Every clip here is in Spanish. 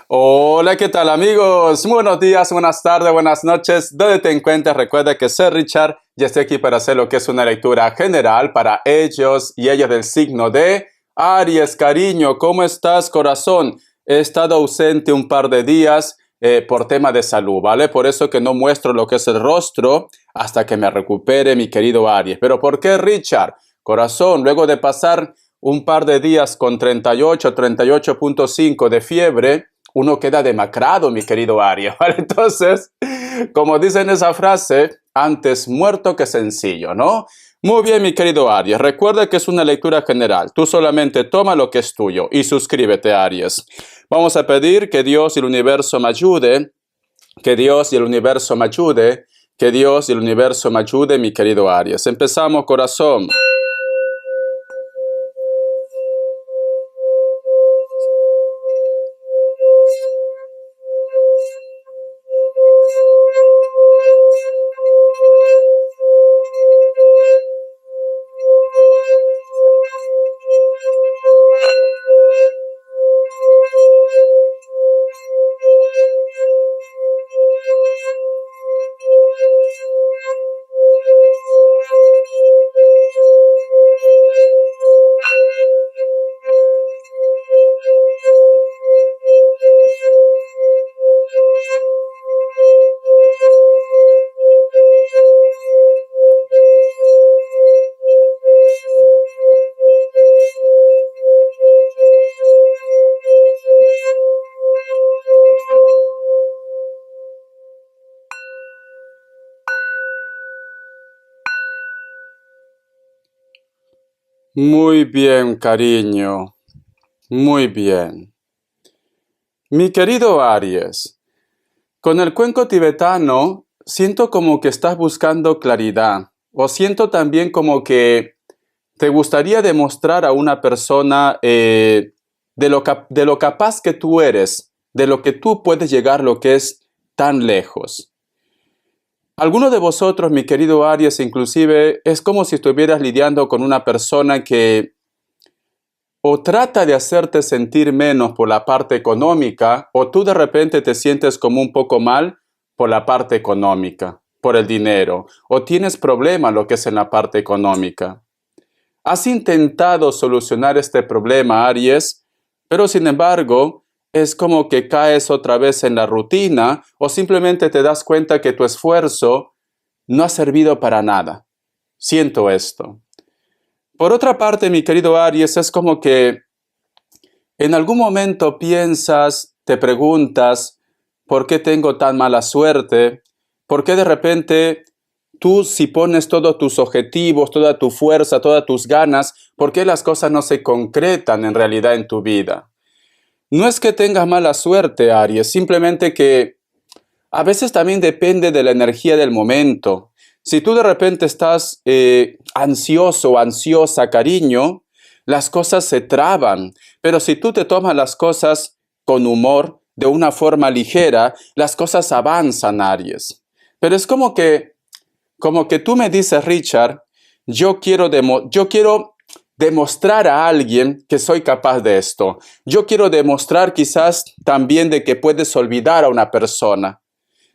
Hola, ¿qué tal amigos? Muy buenos días, buenas tardes, buenas noches. Donde te encuentres, recuerda que soy Richard y estoy aquí para hacer lo que es una lectura general para ellos y ellas del signo de Aries. Cariño, ¿cómo estás, corazón? He estado ausente un par de días por tema de salud, ¿vale? Por eso que no muestro lo que es el rostro hasta que me recupere mi querido Aries. ¿Pero por qué, Richard? Corazón, luego de pasar un par de días con 38, 38.5 de fiebre, uno queda demacrado, mi querido Aries, ¿vale? Entonces, como dicen esa frase, antes muerto que sencillo, ¿no? Muy bien, mi querido Aries, recuerda que es una lectura general. Tú solamente toma lo que es tuyo y suscríbete, Aries. Vamos a pedir que Dios y el universo me ayude, que Dios y el universo me ayude, que Dios y el universo me ayude, mi querido Aries. Empezamos, corazón. Muy bien, cariño. Muy bien. Mi querido Aries, con el cuenco tibetano siento como que estás buscando claridad, o siento también como que te gustaría demostrar a una persona de lo capaz que tú eres, de lo que tú puedes llegar, lo que es tan lejos. Alguno de vosotros, mi querido Aries, inclusive, es como si estuvieras lidiando con una persona que o trata de hacerte sentir menos por la parte económica, o tú de repente te sientes como un poco mal por la parte económica, por el dinero, o tienes problemas lo que es en la parte económica. Has intentado solucionar este problema, Aries, pero sin embargo, es como que caes otra vez en la rutina o simplemente te das cuenta que tu esfuerzo no ha servido para nada. Siento esto. Por otra parte, mi querido Aries, es como que en algún momento piensas, te preguntas, ¿por qué tengo tan mala suerte? ¿Por qué de repente tú, si pones todos tus objetivos, toda tu fuerza, todas tus ganas, por qué las cosas no se concretan en realidad en tu vida? No es que tengas mala suerte, Aries, simplemente que a veces también depende de la energía del momento. Si tú de repente estás ansioso o ansiosa, cariño, las cosas se traban. Pero si tú te tomas las cosas con humor, de una forma ligera, las cosas avanzan, Aries. Pero es como que tú me dices, Richard, yo quiero demostrar a alguien que soy capaz de esto. Yo quiero demostrar quizás también de que puedes olvidar a una persona.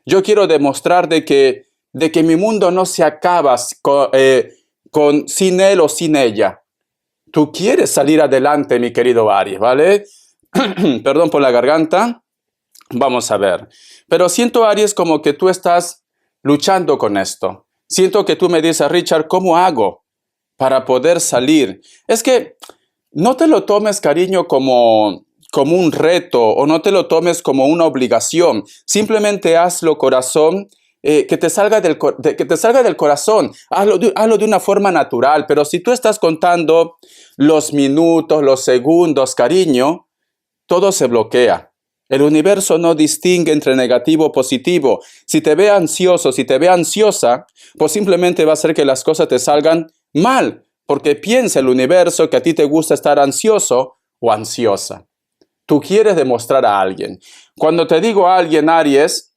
Yo quiero demostrar de que mi mundo no se acaba sin él o sin ella. Tú quieres salir adelante, mi querido Aries, ¿vale? Perdón por la garganta. Vamos a ver. Pero siento, Aries, como que tú estás luchando con esto. Siento que tú me dices, Richard, ¿cómo hago para poder salir? Es que no te lo tomes, cariño, como un reto o no te lo tomes como una obligación. Simplemente hazlo, corazón, que te salga que te salga del corazón. Hazlo de una forma natural. Pero si tú estás contando los minutos, los segundos, cariño, todo se bloquea. El universo no distingue entre negativo o positivo. Si te ve ansioso, si te ve ansiosa, pues simplemente va a hacer que las cosas te salgan mal, porque piensa el universo que a ti te gusta estar ansioso o ansiosa. Tú quieres demostrar a alguien. Cuando te digo a alguien, Aries,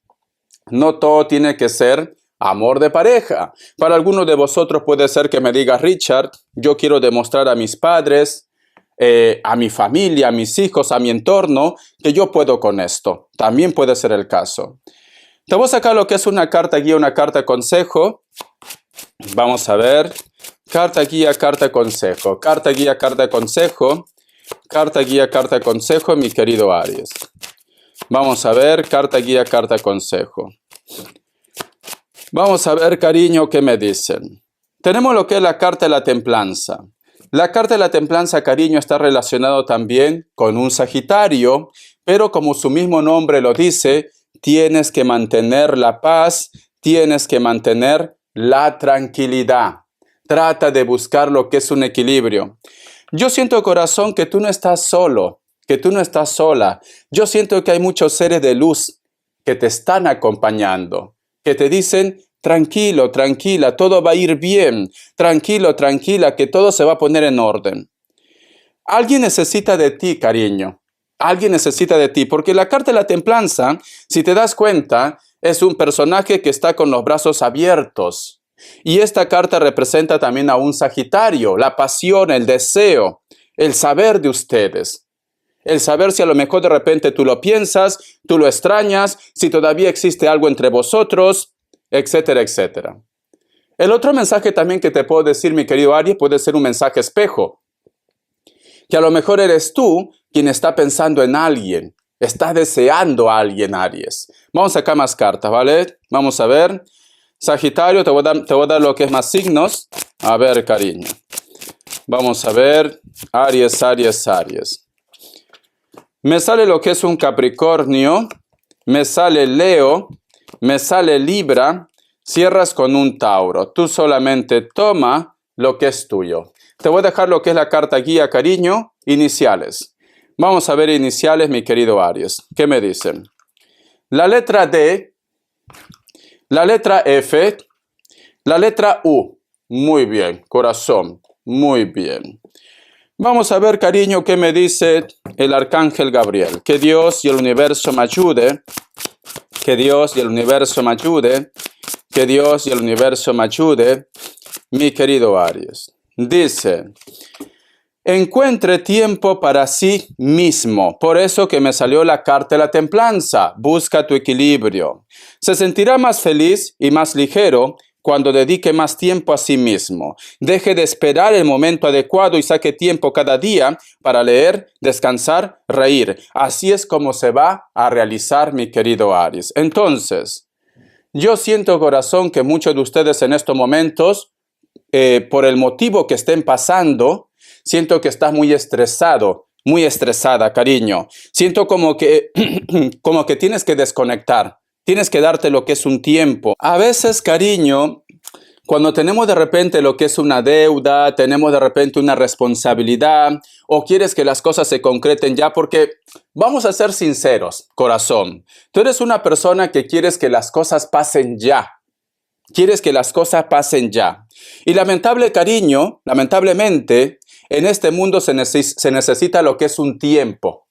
no todo tiene que ser amor de pareja. Para algunos de vosotros puede ser que me diga, Richard, yo quiero demostrar a mis padres a mi familia, a mis hijos, a mi entorno, que yo puedo con esto. También puede ser el caso. Te voy a sacar lo que es una carta guía, una carta consejo. Vamos a ver. Carta guía, carta consejo. Carta guía, carta consejo. Carta guía, carta consejo, mi querido Aries. Vamos a ver. Carta guía, carta consejo. Vamos a ver, cariño, qué me dicen. Tenemos lo que es la carta de la templanza. La carta de la templanza, cariño, está relacionado también con un Sagitario, pero como su mismo nombre lo dice, tienes que mantener la paz, tienes que mantener la tranquilidad. Trata de buscar lo que es un equilibrio. Yo siento, corazón, que tú no estás solo, que tú no estás sola. Yo siento que hay muchos seres de luz que te están acompañando, que te dicen, tranquilo, tranquila, todo va a ir bien, tranquilo, tranquila, que todo se va a poner en orden. Alguien necesita de ti, cariño. Alguien necesita de ti, porque la carta de la templanza, si te das cuenta, es un personaje que está con los brazos abiertos. Y esta carta representa también a un Sagitario, la pasión, el deseo, el saber de ustedes. El saber si a lo mejor de repente tú lo piensas, tú lo extrañas, si todavía existe algo entre vosotros, etcétera, etcétera. El otro mensaje también que te puedo decir, mi querido Aries, puede ser un mensaje espejo. Que a lo mejor eres tú quien está pensando en alguien, está deseando a alguien, Aries. Vamos a sacar más cartas, ¿vale? Vamos a ver. Sagitario, te voy a dar lo que es más signos. A ver, cariño. Vamos a ver. Aries, Aries, Aries. Me sale lo que es un Capricornio. Me sale Leo. Me sale Libra. Cierras con un Tauro. Tú solamente toma lo que es tuyo. Te voy a dejar lo que es la carta guía, cariño. Iniciales. Vamos a ver iniciales, mi querido Aries. ¿Qué me dicen? La letra D. La letra F, la letra U. Muy bien, corazón, muy bien. Vamos a ver, cariño, qué me dice el arcángel Gabriel. Que Dios y el universo me ayude. Que Dios y el universo me ayude. Que Dios y el universo me ayude. Mi querido Aries. Dice, encuentre tiempo para sí mismo. Por eso que me salió la carta de la templanza. Busca tu equilibrio. Se sentirá más feliz y más ligero cuando dedique más tiempo a sí mismo. Deje de esperar el momento adecuado y saque tiempo cada día para leer, descansar, reír. Así es como se va a realizar, mi querido Aries. Entonces, yo siento, corazón, que muchos de ustedes en estos momentos, por el motivo que estén pasando, siento que estás muy estresado, muy estresada, cariño. Siento como que tienes que desconectar. Tienes que darte lo que es un tiempo. A veces, cariño, cuando tenemos de repente lo que es una deuda, tenemos de repente una responsabilidad, o quieres que las cosas se concreten ya, porque vamos a ser sinceros, corazón. Tú eres una persona que quieres que las cosas pasen ya. Quieres que las cosas pasen ya. Y lamentablemente, en este mundo se necesita lo que es un tiempo.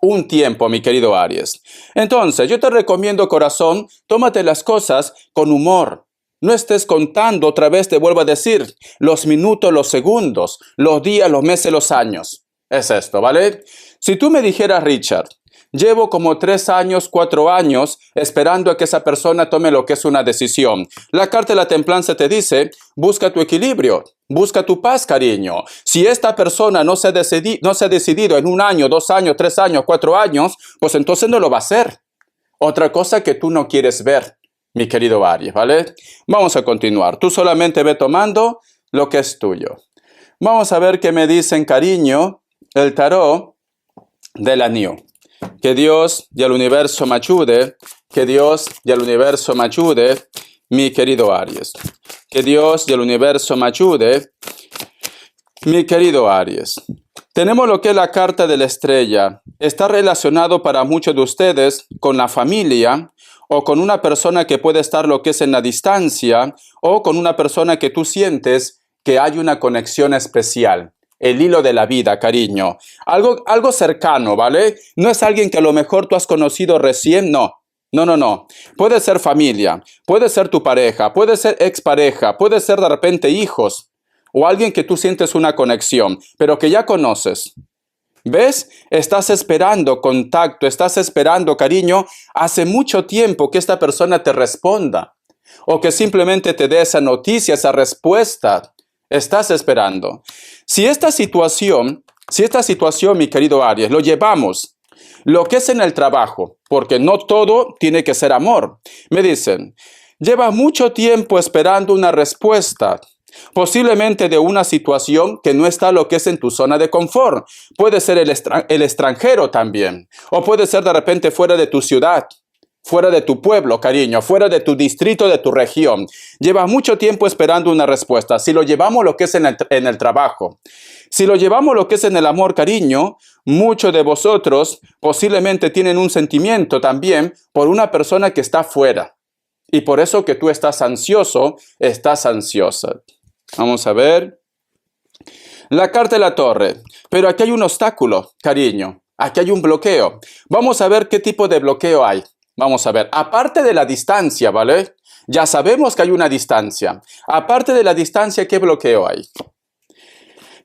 Un tiempo, mi querido Aries. Entonces, yo te recomiendo, corazón, tómate las cosas con humor. No estés contando, otra vez te vuelvo a decir, los minutos, los segundos, los días, los meses, los años. Es esto, ¿vale? Si tú me dijeras, Richard, llevo como 3 años, 4 años esperando a que esa persona tome lo que es una decisión. La carta de la templanza te dice, busca tu equilibrio, busca tu paz, cariño. Si esta persona no se ha decidido en 1 año, 2 años, 3 años, 4 años, pues entonces no lo va a hacer. Otra cosa que tú no quieres ver, mi querido Aries, ¿vale? Vamos a continuar. Tú solamente ve tomando lo que es tuyo. Vamos a ver qué me dicen, cariño, el tarot del anillo. Que Dios y el universo me ayude. Que Dios y el universo me ayude, mi querido Aries. Que Dios y el universo me ayude, mi querido Aries. Tenemos lo que es la carta de la estrella. Está relacionado para muchos de ustedes con la familia o con una persona que puede estar lo que es en la distancia o con una persona que tú sientes que hay una conexión especial. El hilo de la vida, cariño. Algo cercano, ¿vale? No es alguien que a lo mejor tú has conocido recién, no. No. Puede ser familia, puede ser tu pareja, puede ser expareja, puede ser de repente hijos o alguien que tú sientes una conexión, pero que ya conoces. ¿Ves? Estás esperando contacto, estás esperando cariño hace mucho tiempo que esta persona te responda o que simplemente te dé esa noticia, esa respuesta. Estás esperando. Si esta situación, mi querido Aries, lo llevamos, lo que es en el trabajo, porque no todo tiene que ser amor. Me dicen, llevas mucho tiempo esperando una respuesta, posiblemente de una situación que no está lo que es en tu zona de confort. Puede ser el extranjero también, o puede ser de repente fuera de tu ciudad, fuera de tu pueblo, cariño, fuera de tu distrito, de tu región. Llevas mucho tiempo esperando una respuesta. Si lo llevamos lo que es en el trabajo, si lo llevamos lo que es en el amor, cariño, muchos de vosotros posiblemente tienen un sentimiento también por una persona que está fuera. Y por eso que tú estás ansioso, estás ansiosa. Vamos a ver. La carta de la torre. Pero aquí hay un obstáculo, cariño. Aquí hay un bloqueo. Vamos a ver qué tipo de bloqueo hay. Vamos a ver. Aparte de la distancia, ¿vale? Ya sabemos que hay una distancia. Aparte de la distancia, ¿qué bloqueo hay?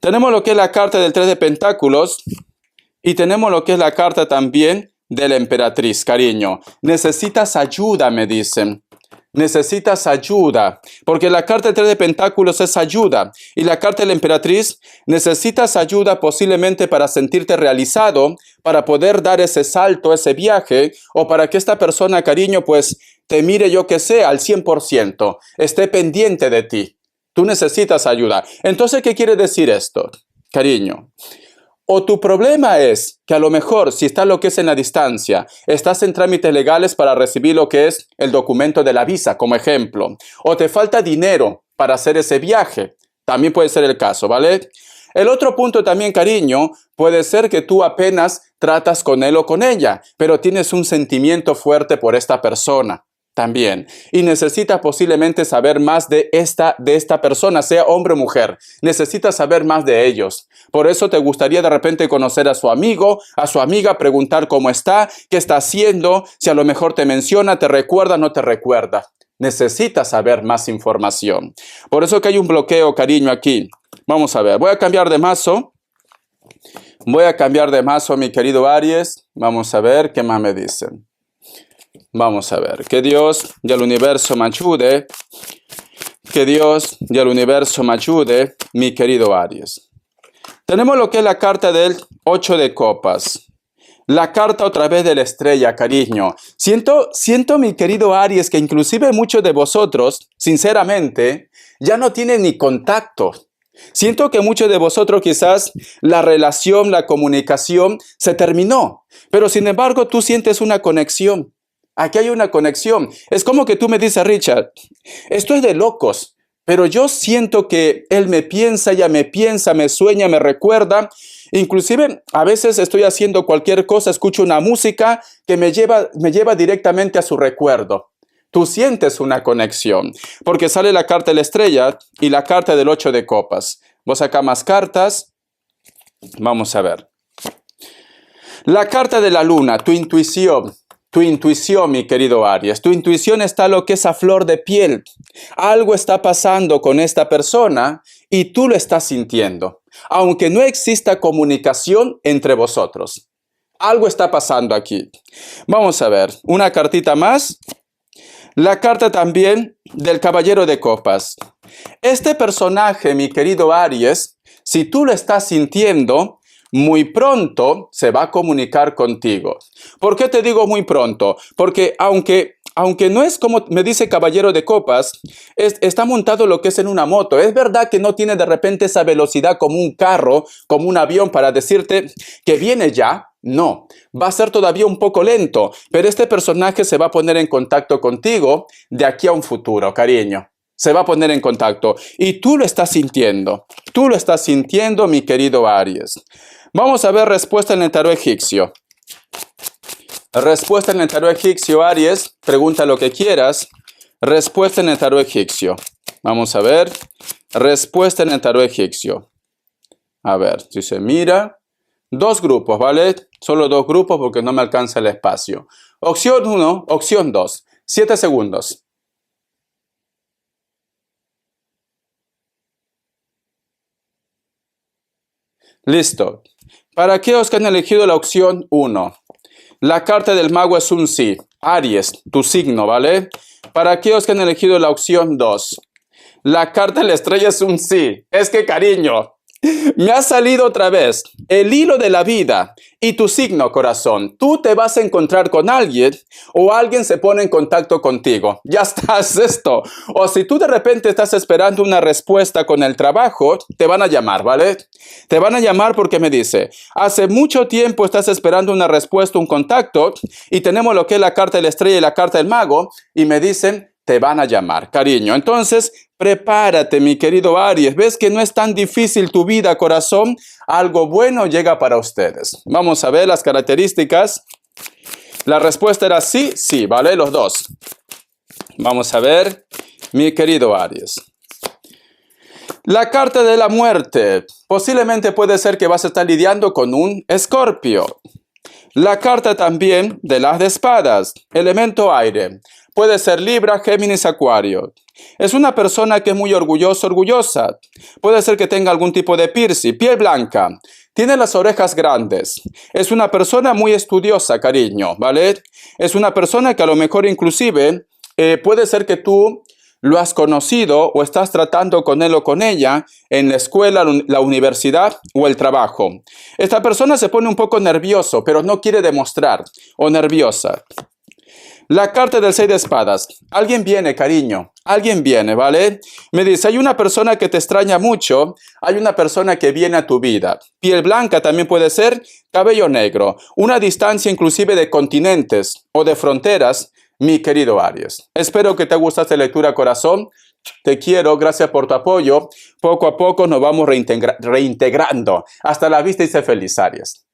Tenemos lo que es la carta del 3 de Pentáculos y tenemos lo que es la carta también de la emperatriz, cariño. Necesitas ayuda, me dicen. Necesitas ayuda, porque la carta del 3 de Pentáculos es ayuda y la carta de la emperatriz necesitas ayuda posiblemente para sentirte realizado, para poder dar ese salto, ese viaje, o para que esta persona, cariño, pues te mire yo que sé al 100%, esté pendiente de ti. Tú necesitas ayuda. Entonces, ¿qué quiere decir esto, cariño? O tu problema es que a lo mejor, si está lo que es en la distancia, estás en trámites legales para recibir lo que es el documento de la visa, como ejemplo. O te falta dinero para hacer ese viaje. También puede ser el caso, ¿vale? El otro punto también, cariño, puede ser que tú apenas tratas con él o con ella, pero tienes un sentimiento fuerte por esta persona. También. Y necesitas posiblemente saber más de esta persona, sea hombre o mujer. Necesitas saber más de ellos. Por eso te gustaría de repente conocer a su amigo, a su amiga, preguntar cómo está, qué está haciendo, si a lo mejor te menciona, te recuerda, no te recuerda. Necesitas saber más información. Por eso que hay un bloqueo, cariño, aquí. Vamos a ver, voy a cambiar de mazo. Voy a cambiar de mazo, mi querido Aries. Vamos a ver qué más me dicen. Vamos a ver, que Dios y el universo me ayude, que Dios y el universo me ayude, mi querido Aries. Tenemos lo que es la carta del 8 de copas, la carta otra vez de la estrella, cariño. Siento, mi querido Aries, que inclusive muchos de vosotros, sinceramente, ya no tienen ni contacto. Siento que muchos de vosotros quizás la relación, la comunicación se terminó, pero sin embargo tú sientes una conexión. Aquí hay una conexión. Es como que tú me dices, Richard, esto es de locos, pero yo siento que él me piensa, ella me piensa, me sueña, me recuerda. Inclusive a veces estoy haciendo cualquier cosa, escucho una música que me lleva directamente a su recuerdo. Tú sientes una conexión, porque sale la carta de la estrella y la carta del 8 de copas. Vos acá más cartas. Vamos a ver. La carta de la luna, tu intuición. Tu intuición, mi querido Aries, tu intuición está lo que es a flor de piel. Algo está pasando con esta persona y tú lo estás sintiendo, aunque no exista comunicación entre vosotros. Algo está pasando aquí. Vamos a ver, una cartita más. La carta también del Caballero de Copas. Este personaje, mi querido Aries, si tú lo estás sintiendo, muy pronto se va a comunicar contigo. ¿Por qué te digo muy pronto? Porque aunque no es como me dice Caballero de Copas, está montado lo que es en una moto. Es verdad que no tiene de repente esa velocidad como un carro, como un avión para decirte que viene ya. No, va a ser todavía un poco lento, pero este personaje se va a poner en contacto contigo de aquí a un futuro, cariño. Se va a poner en contacto y tú lo estás sintiendo. Tú lo estás sintiendo, mi querido Aries. Vamos a ver respuesta en el tarot egipcio. Respuesta en el tarot egipcio, Aries. Pregunta lo que quieras. Respuesta en el tarot egipcio. Vamos a ver. Respuesta en el tarot egipcio. A ver, si se mira. Dos grupos, ¿vale? Solo dos grupos porque no me alcanza el espacio. Opción 1, opción 2. 7 segundos. Listo. Para aquellos que han elegido la opción 1, la carta del mago es un sí. Aries, tu signo, ¿vale? Para aquellos que han elegido la opción 2, la carta de la estrella es un sí. Es que, cariño, me ha salido otra vez el hilo de la vida y tu signo, corazón. Tú te vas a encontrar con alguien o alguien se pone en contacto contigo. Ya estás esto. O si tú de repente estás esperando una respuesta con el trabajo, te van a llamar, ¿vale? Te van a llamar porque me dice, hace mucho tiempo estás esperando una respuesta, un contacto, y tenemos lo que es la carta de la estrella y la carta del mago, y me dicen, te van a llamar, cariño. Entonces, prepárate, mi querido Aries. ¿Ves que no es tan difícil tu vida, corazón? Algo bueno llega para ustedes. Vamos a ver las características. La respuesta era sí, sí, ¿vale? Los dos. Vamos a ver, mi querido Aries. La carta de la muerte. Posiblemente puede ser que vas a estar lidiando con un Escorpio. La carta también de las de espadas. Elemento aire. Puede ser Libra, Géminis, Acuario. Es una persona que es muy orgullosa, orgullosa. Puede ser que tenga algún tipo de piercing, piel blanca. Tiene las orejas grandes. Es una persona muy estudiosa, cariño, ¿vale? Es una persona que a lo mejor inclusive puede ser que tú lo has conocido o estás tratando con él o con ella en la escuela, la universidad o el trabajo. Esta persona se pone un poco nervioso, pero no quiere demostrar, o nerviosa. La carta del 6 de espadas. Alguien viene, cariño. Alguien viene, ¿vale? Me dice, hay una persona que te extraña mucho. Hay una persona que viene a tu vida. Piel blanca también puede ser, cabello negro. Una distancia inclusive de continentes o de fronteras, mi querido Aries. Espero que te guste esta lectura, corazón. Te quiero, gracias por tu apoyo. Poco a poco nos vamos reintegrando. Hasta la vista y sé feliz, Aries.